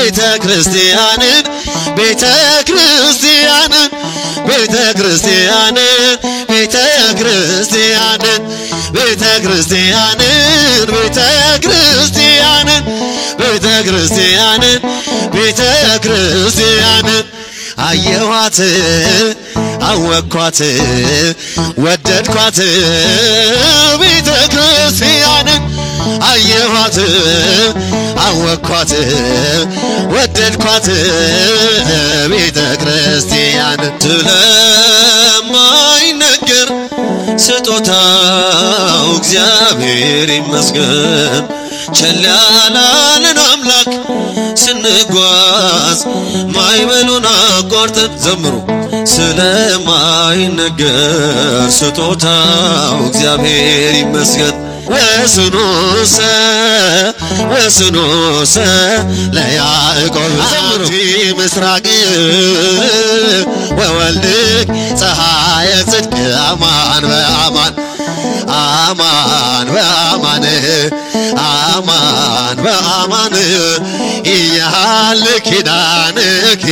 ቤተ ክርስቲያንን ቤተ ክርስቲያንን ቤተ ክርስቲያንን ቤተ ክርስቲያንን ቤተ ክርስቲያንን ቤተ ክርስቲያንን ቤተ ክርስቲያንን ቤተ ክርስቲያንን አየኋት አወኳት ወደድኳት ቤተ ክርስቲያንን አየኋት አወኳት ወደድኳት ቤተ ክርስቲያንን ስለማይነገር ስጦታው እግዚአብሔር ይመስገን ቸል ያላለን አምላክ ስንጓዝ ማይበሉን አቋርጠን ዘምሩ ስለማይነገር ስጦታው እግዚአብሔር ይመስገን ወስኖሰ ለያዕቆብ ዘምሩ ምስራቅ ወወልድ ፀሐየ ጽድቅ አማን በአማን አማን በአማን አማን በአማን እያለ ኪዳንኪ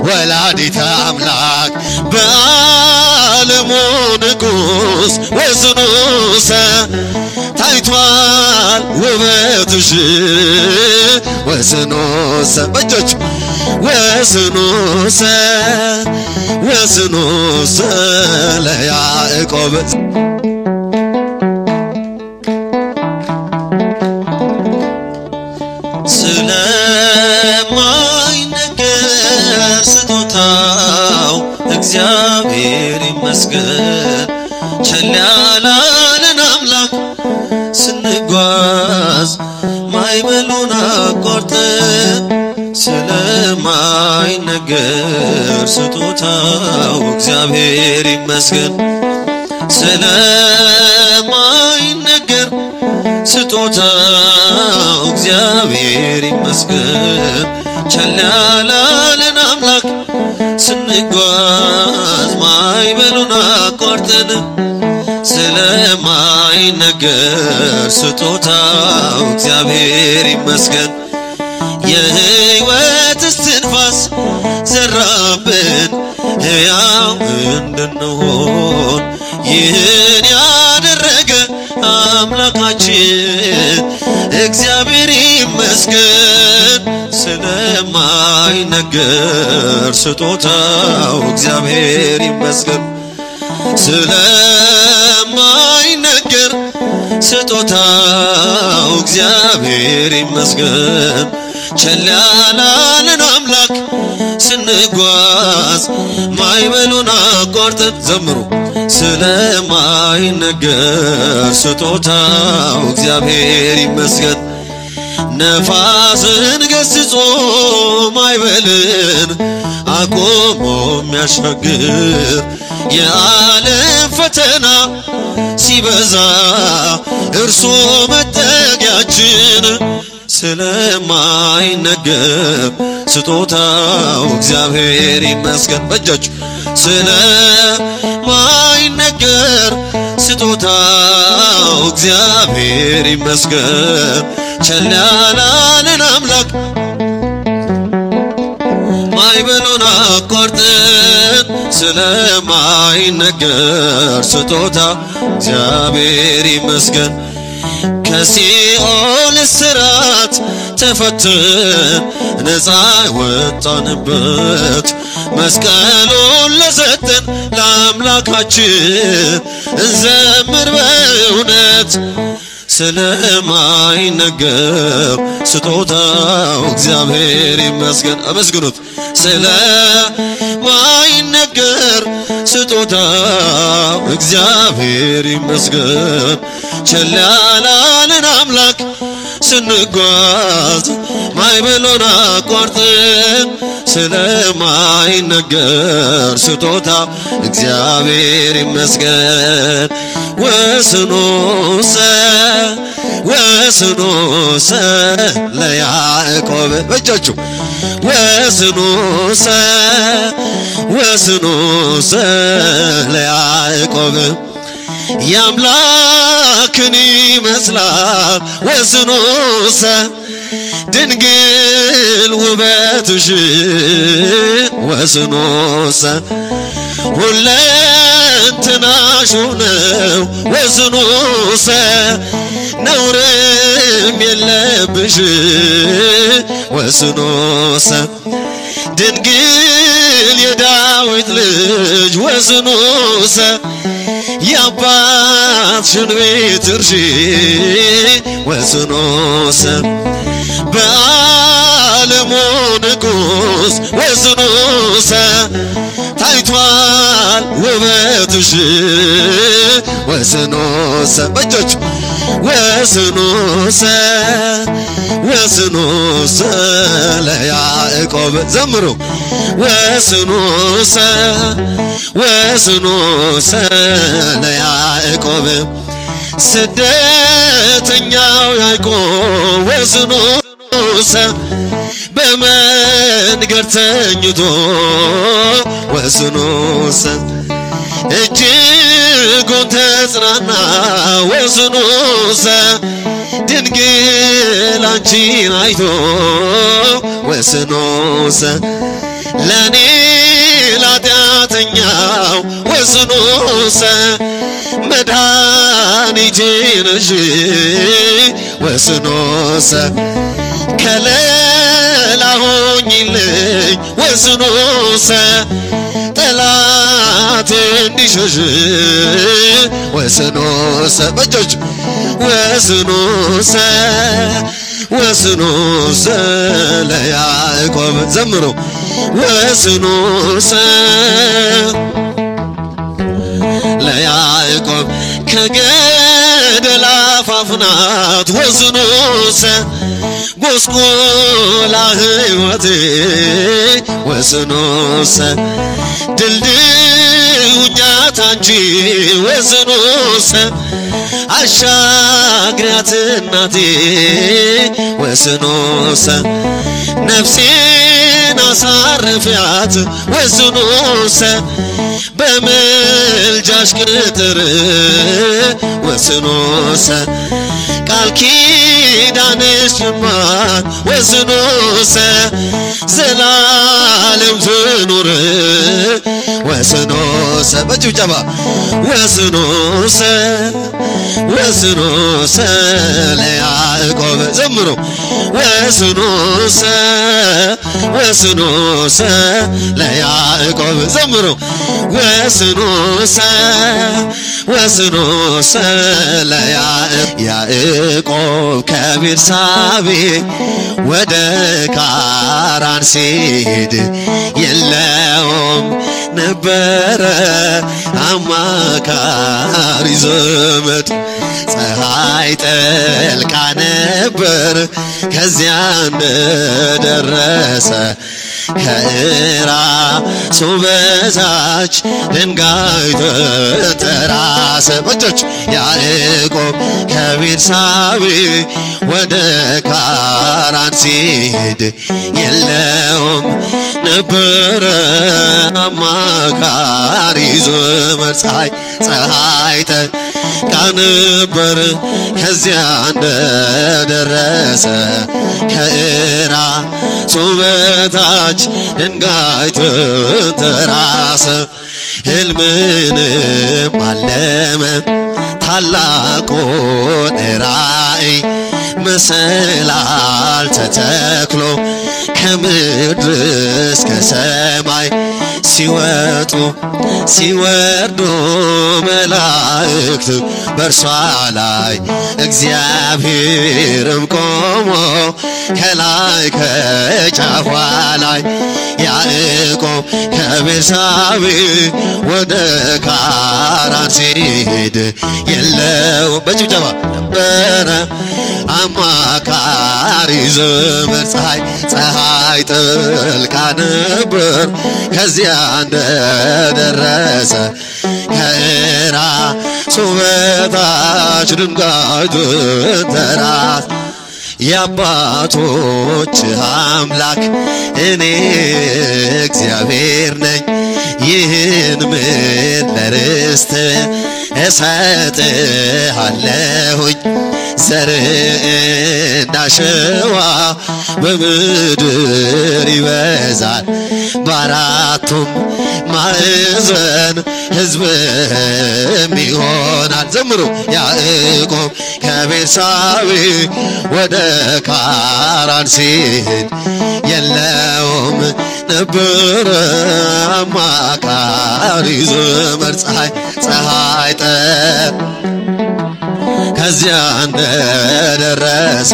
ወላዲተ አምላክ በዓለሙ ንጉሥ ወስኖሰ ታይቷል ውበትሽ ወስኖሰ በእጆች ወስኖሰ ለያዕቆብ ስለማይነገር ስጦታው እግዚአብሔር ይመስገን ቸል ያላለን አምላክ ስንጓዝ ማይበሉን አቋርጠን ስለማይነገር ስጦታው እግዚአብሔር ይመስገን ስለማይነገር ስጦታው እግዚአብሔር ይመስገን ቸል ያላለን አምላክ ስንጓዝ ማይበሉን አቋርጠን ስለማይነገር ስጦታው እግዚአብሔር ይመስገን የሕይወት እስትንፋስ ዘራብን ሕያው እንድንሆን ይህን ያደረገ አምላካችን እግዚአብሔር ይመስገን ስለማይነገር ስጦታው እግዚአብሔር ይመስገን ስለማይነገር ስጦታው እግዚአብሔር ይመስገን ቸል ያላለን አምላክ ስንጓዝ ማይበሉን አቋርጠን ዘምሩ ስለማይነገር ስጦታው እግዚአብሔር ይመስገን ነፋስን ገስጾ ማይበልን አቆሞ የሚያሻግር የዓለም ፈተና ሲበዛ እርሱ መጠጊያችን ስለማይነገር ስጦታው እግዚአብሔር ይመስገን በእጃችሁ ስለማይነገር ስጦታው እግዚአብሔር ይመስገን ቸል ያላለን አምላክ ማይበሉን አቋርጠን ስለማይነገር ስጦታ እግዚአብሔር ይመስገን ከሲኦል እስራት ተፈተን ነፃ ወጣንበት መስቀሉን ለሰጠን ለአምላካችን እንዘምር በእውነት ስለማይነገር ስጦታው እግዚአብሔር ይመስገን አመስግኑት ስለማይነገር ስጦታው እግዚአብሔር ይመስገን ቸል ያላለን አምላክ ስንጓዝ ማይበሉን አቋርጠን ስለማይነገር ስጦታው እግዚአብሔር ይመስገን ወስኖሰ ለያዕቆብ በእጆቹ ወስኖሰ ለያዕቆብ የአምላክን ይመስላል ወስኖሰ ድንግል ውበትሽ ወስኖሰ ሁለንተናሽ ነው ወስኖሰ ነውርም የለብሽ ወስኖሰ ድንግል የዳዊት ልጅ ወስኖሰ የአባትሽን ቤት እርሺ ወስኖሰ በዓለሙ ንጉሥ ወስኖሰ ታይቷል ውበትሽ ወስኖሰ በእጆች ወስኖሰ ወስኖሰ ለያዕቆብ ዘምሩ ወስኖሰ ወስኖሰ ለያዕቆብ ስደተኛው ያዕቆብ ወስኖሰ በመንገድ ተኝቶ ወስኖሰ እጅጉን ተጽናና ወስኖሰ ድንግል አንቺን አይቶ ወስኖሰ ለኔ ኃጢአተኛው ወስኖሰ መድኃኒቴ ነሽ ወስኖሰ ከለላ ሆኚልኝ ወስኖሰ ጠላቴ እንዲሸሽ ወስኖሰ በእጆች ወስኖሰ ወስኖሰ ለያዕቆብ ዘምሩ ወስኖሰ ለያዕቆብ ከገደል አፋፍ ናት ወስኖሰ ጎስቆላ ሕይወቴ ወስኖሰ ድልድዩኛት አንቺ ወስኖሰ አሻግሪያት እናቴ ወስኖሰ ነፍሴን አሳርፊያት ወስኖሰ በምልጃሽ ቅጥር ወስኖሰ ቃል ኪዳንሽ ልማት ወስኖሰ ዘላለም ትኑር ወስኖሰ በጭብጨባ ወስኖሰ ወስኖሰ ለያዕቆብ ዘምሩ ወስኖሰ ወስኖሰ ለያዕቆብ ዘምሩ ወስኖሰ ወስኖሰ ያዕቆብ ከቤርሳቤ ወደ ካራን ሲሄድ የለውም ነበረ አማካሪ ዘመድ ፀሐይ ጠልቃ ነበር ከዚያ እንደደረሰ ከራሱ በታች ድንጋይ ተንተራሰ በእጆች ያዕቆብ ከቤርሳቤ ወደ ካራን ሲሄድ የለውም ነበረ አማካሪ ዘመድ ፀሐይ ጠልቃ ነበር ከዚያ እንደደረሰ ከራሱ በታች ድንጋይ ተንተራሰ ሕልምንም አለመ ታላቁን ራእይ መሰላል ተተክሎ ከምድር እስከ ሰማይ ሲወጡ ሲወርዱ መላእክት በእርሷ ላይ እግዚአብሔርም ቆሞ ከላይ ከጫፏ ላይ ያዕቆብ ከቤርሳቤ ወደ ካራን ሲሄድ የለው በጭብጨባ ነበረ አማካሪ ዘመድ ፀሐይ ጠልቃ ነበር ከዚያ እንደደረሰ ከራሱ በታች ድንጋይ ተንተራሰ የአባቶች አምላክ እኔ እግዚአብሔር ነኝ ይህን ምድር ለርስት እሰጥሃለሁኝ ዘር እንዳሸዋ በምድር ይበዛል በአራቱም ማዕዘን ሕዝብም ይሆናል። ዘምሩ ያዕቆብ ከቤርሳቤ ወደ ካራን ሲሄድ የለውም ነበር አማካሪ ዘመድ ፀሐይ ከዚያ እንደደረሰ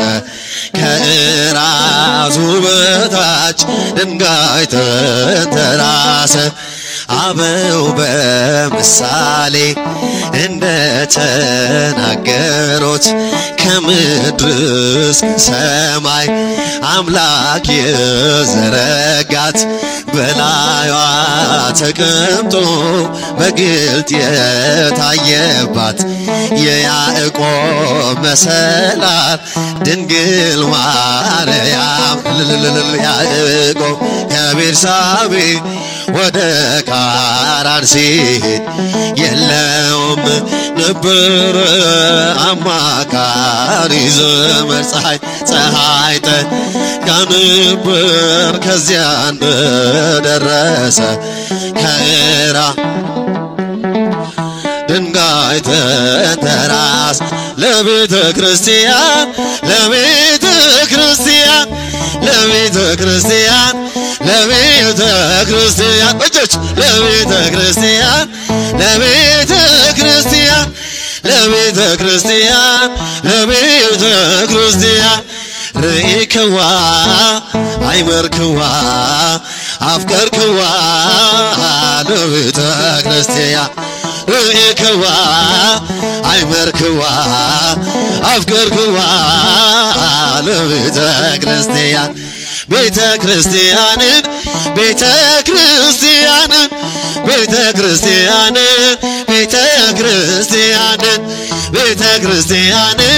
ከራሱ በታች ድንጋይ ተንተራሰ። አበው በምሳሌ እንደተናገሩት ከምድር እስከ ሰማይ አምላክ የዘረጋት በላዩዋ ተቀምጦ በግልጥ የታየባት የያዕቆብ መሰላል ድንግል ማርያም። ያዕቆብ ከቤርሳቤ ወደ ካራን ሲሄድ የለውም ነበር አማካሪ ዘመድ ፀሐይ ጠልቃ ነበር። ከዚያ እንደደረሰ ድንጋይ ተንተራሰ። ለቤተ ክርስቲያን ለቤተ ክርስቲያን ለቤተ ክርስቲያን ለቤተ ክርስቲያን እጆች ለቤተ ክርስቲያን ለቤተ ክርስቲያን ለቤተ ክርስቲያን ለቤተ ክርስቲያን ርኢክዋ አይመርክዋ አፍቀርክዋ ለቤተ ክርስቲያን ርኢክዋ አይመርክዋ አፍቀርክዋ ለቤተ ክርስቲያን ቤተ ክርስቲያንን ቤተ ክርስቲያንን ቤተ ክርስቲያንን ቤተ ክርስቲያንን ቤተ ክርስቲያንን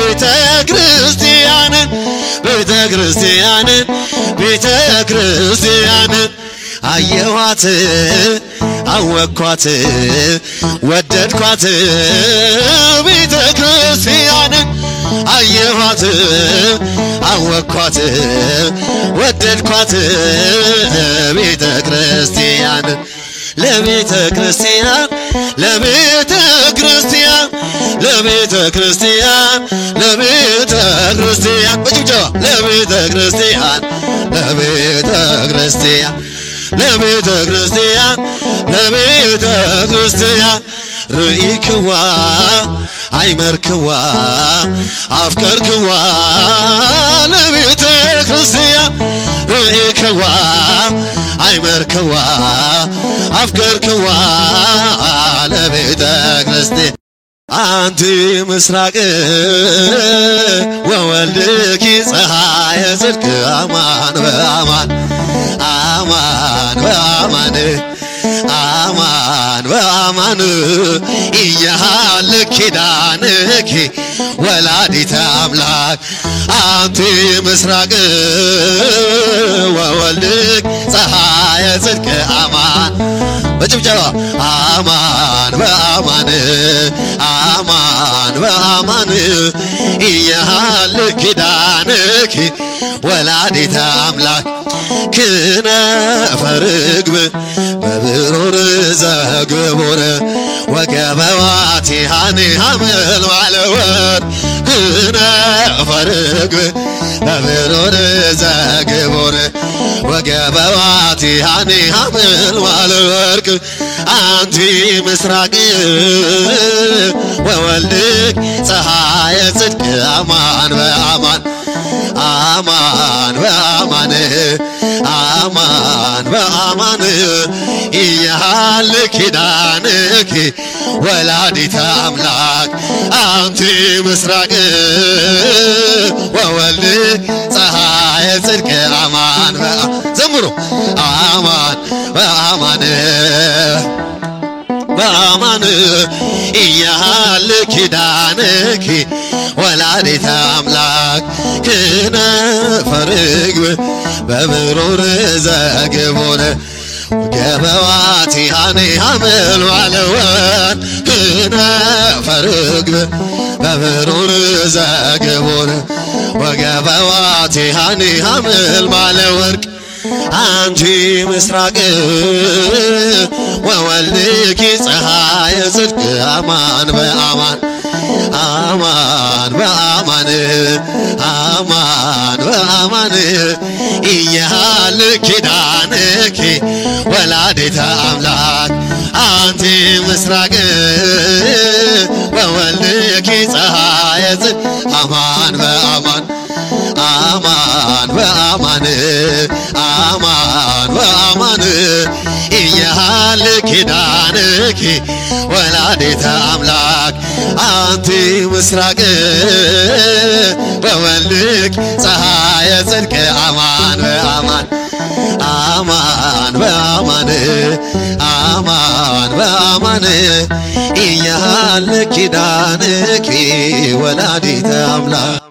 ቤተ ክርስቲያንን ቤተ ክርስቲያንን ቤተ ክርስቲያንን አየኋት አወኳት ወደድኳት ቤተ ክርስቲያንን አየኋት አወኳት ወደድኳት ቤተ ክርስቲያንን ለቤተ ክርስቲያን ለቤተ ክርስቲያን ለቤተ ክርስቲያን ለቤተ ክርስቲያን በጭብጨባ ለቤተ ክርስቲያን ለቤተ ክርስቲያን ለቤተ ክርስቲያን ለቤተ ክርስቲያን ርኢክዋ አይመርክዋ አፍቀርክዋ ለቤተ ክርስቲያን ርኢክዋ አይመርክዋ አፍቀርክዋ ለቤተ ክርስቲያን አንቲ ምስራቅ ወወልድኪ ፀሐየ ጽድቅ አማን በአማን አማን በአማን አማን በአማን ኢያሃልክ ኪዳንኪ ወላዲተ አምላክ አንቲ ምስራቅ ወወልድኪ ፀሐየ ጽድቅ አማን በጭብጨባ አማን በአማን አማን በአማን ኢያሃልክ ኪዳንኪ ወላዲተ አምላክ ክነፈ ርግብ በብሩር ዘግቡር ወገበዋቲሃኒ ሐመልማለ ወርቅ ክነፈ ርግብ በብሩር ዘግቡር ወገበዋቲሃኒ ሐመልማለ ወርቅ አንቲ ምስራቅ ወወልድኪ ፀሐየ ጽድቅ አማን በአማን አማን በአማን አማን በአማን ኢያሃልክ ኪዳንኪ ወላዲተ አምላክ አንቲ ምስራቅ ወወልድኪ ፀሐየ ጽድቅ አማን ዘምሩ አማን በአማን በአማን ኢያሃልክ ኪዳንኪ ወላዲተ አምላክ ክነፈ ርግብ በብሩር ዘግቡር ወገበዋቲሃኒ ሐመልማለ ወርቅ ክነፈ ርግብ በብሩር ዘግቡር ወገበዋቲሃኒ ሐመልማለ ወርቅ አንቺ ምስራቅ ወወልድኪ ፀሐየ ጽድቅ አማን በአማን አማን በአማን አማን በአማን እያለ ኪዳንኪ ወላዲተ አምላክ አንቲ ምስራቅ ወወልድኪ ፀሐየ ጽድቅ አማን በአማን አማን በአማን አማን በአማን እያለ ኪዳንኪ ወላዲተ አምላክ አንቲ ምስራቅ ወወልድኪ ፀሐየ ጽድቅ አማን በአማን አማን በአማን አማን በአማን እያለ ኪዳንኪ ወላዲተ አምላክ